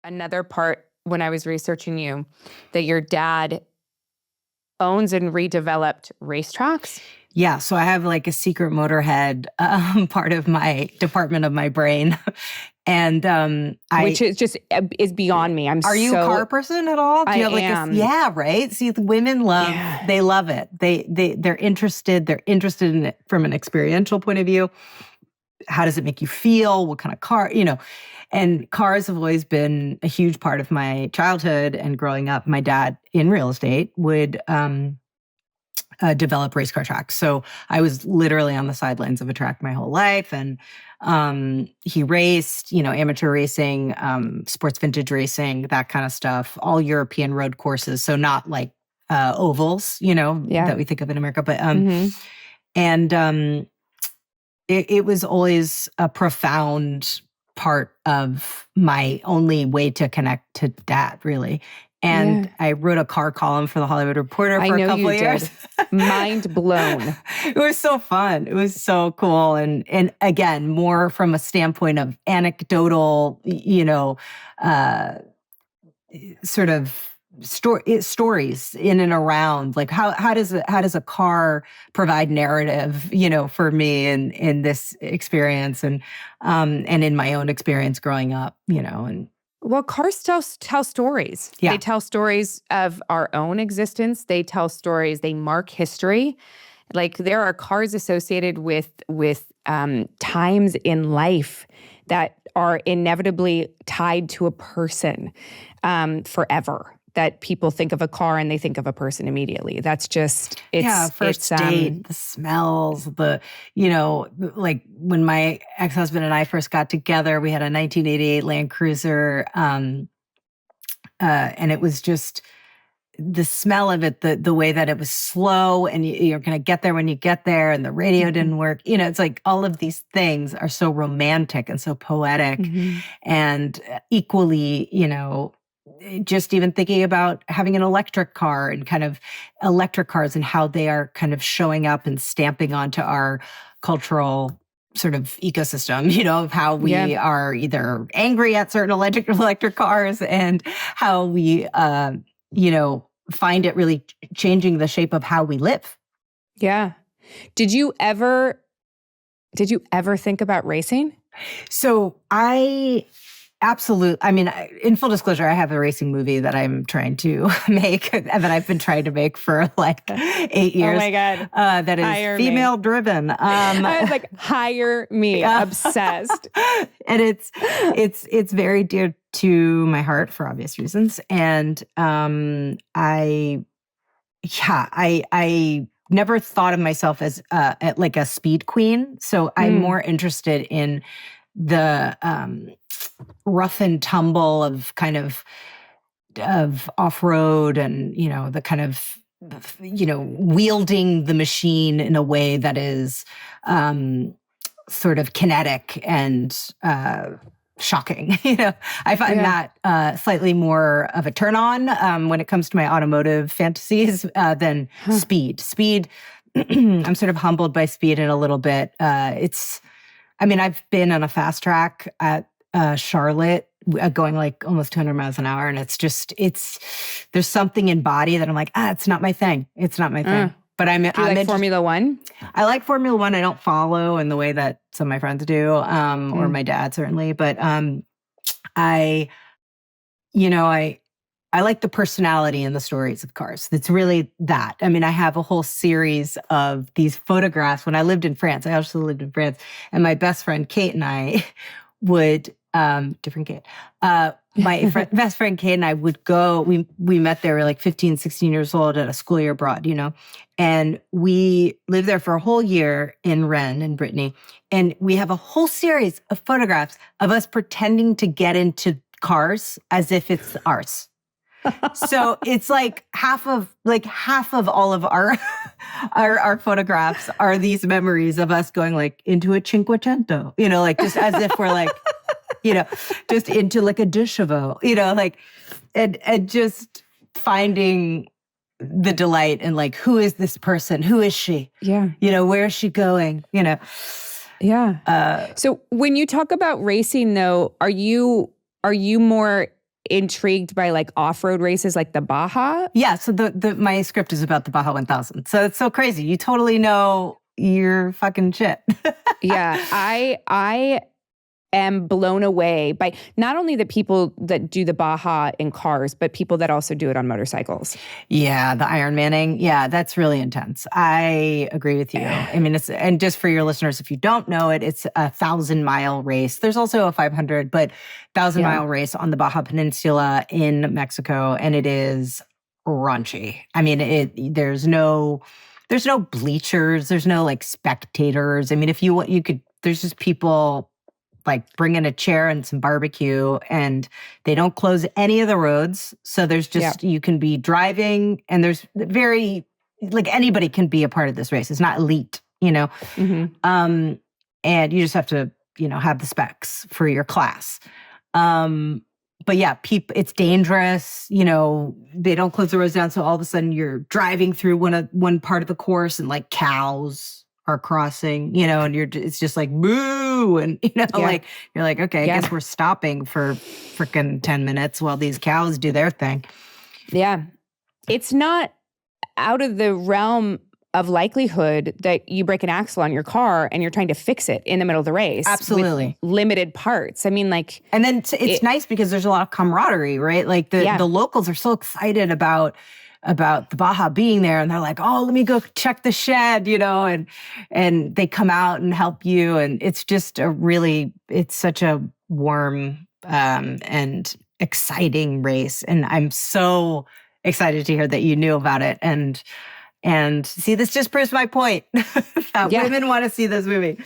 another part when I was researching you, that your dad owns and redeveloped racetracks. Yeah, so I have like a secret motorhead part of my department of my brain. And which is just is beyond me. Are you a car person at all? Do you have am. Yeah, right? See, the women they love it. They're interested in it from an experiential point of view. How does it make you feel? What kind of car, And cars have always been a huge part of my childhood and growing up. My dad in real estate would develop race car tracks. So I was literally on the sidelines of a track my whole life. And he raced, amateur racing, sports vintage racing, that kind of stuff, all European road courses. So not like ovals, that we think of in America. But and it was always a profound part of my only way to connect to Dad, really. And I wrote a car column for the Hollywood Reporter for a couple of years. Mind blown. It was so fun. It was so cool. And again, more from a standpoint of anecdotal, sort of stories in and around, like how does a car provide narrative, for me in this experience and in my own experience growing up, and. Well, cars tell stories. Yeah. They tell stories of our own existence. They tell stories. They mark history. Like there are cars associated with times in life that are inevitably tied to a person forever. That people think of a car and they think of a person immediately. That's just first date, the smells, like when my ex-husband and I first got together, we had a 1988 Land Cruiser, and it was just the smell of it, the way that it was slow, and you're going to get there when you get there, and the radio didn't work. It's like all of these things are so romantic and so poetic, and equally, just even thinking about having an electric car and kind of electric cars and how they are kind of showing up and stamping onto our cultural sort of ecosystem, of how we are either angry at certain electric cars and how we, find it really changing the shape of how we live. Yeah. Did you ever think about racing? So absolutely. I mean, in full disclosure, I have a racing movie that I'm trying to make, that I've been trying to make for like 8 years. Oh my God. That is female driven. I was like, hire me, obsessed. And it's very dear to my heart for obvious reasons. And I never thought of myself as like a speed queen. So I'm more interested in the rough and tumble of kind of off-road and, the kind of, wielding the machine in a way that is sort of kinetic and shocking. I find that slightly more of a turn on when it comes to my automotive fantasies than speed. Speed, I'm sort of humbled by speed in a little bit. I've been on a fast track at Charlotte going like almost 200 miles an hour. And there's something in body that I'm like, it's not my thing. It's not my thing. But Do you like Formula One? I like Formula One. I don't follow in the way that some of my friends do, or my dad certainly. But I like the personality and the stories of cars. It's really that. I mean, I have a whole series of these photographs. When I lived in France, I also lived in France, and my best friend Kate and I would, different Kate, my best friend Kate and I would go, we met there, we were like 15, 16 years old at a school year abroad, and we lived there for a whole year in Rennes in Brittany. And we have a whole series of photographs of us pretending to get into cars as if it's ours. So it's like half of all of our our photographs are these memories of us going like into a Cinquecento, like just as if we're like, just into like a deux chevaux, like, and just finding the delight and like, who is this person? Who is she? Yeah. Where is she going? Yeah. So when you talk about racing though, are you more intrigued by like off-road races like the Baja? Yeah, so my script is about the Baja 1000. So it's so crazy. You totally know your fucking shit. Yeah, I am blown away by not only the people that do the Baja in cars, but people that also do it on motorcycles. Yeah, the Iron Manning. Yeah, that's really intense. I agree with you. I mean, and just for your listeners, if you don't know it, it's a 1,000-mile race. There's also a 500, but 1,000-mile race on the Baja Peninsula in Mexico, and it is raunchy. I mean, there's no bleachers, there's no like spectators. I mean, if you want, you could. There's just people like bring in a chair and some barbecue, and they don't close any of the roads. So there's just, you can be driving, and there's like anybody can be a part of this race. It's not elite, Mm-hmm. And you just have to, have the specs for your class. But yeah, it's dangerous. They don't close the roads down. So all of a sudden you're driving through one part of the course, and like cows are crossing, and it's just like boo, and like you're like, okay, I guess we're stopping for freaking 10 minutes while these cows do their thing. Yeah. It's not out of the realm of likelihood that you break an axle on your car and you're trying to fix it in the middle of the race. Absolutely. With limited parts. I mean, like, and then it's nice because there's a lot of camaraderie, right? Like the locals are so excited about the Baja being there, and they're like, oh, let me go check the shed, and they come out and help you. And it's just it's such a warm and exciting race. And I'm so excited to hear that you knew about it. And see, this just proves my point that women want to see this movie.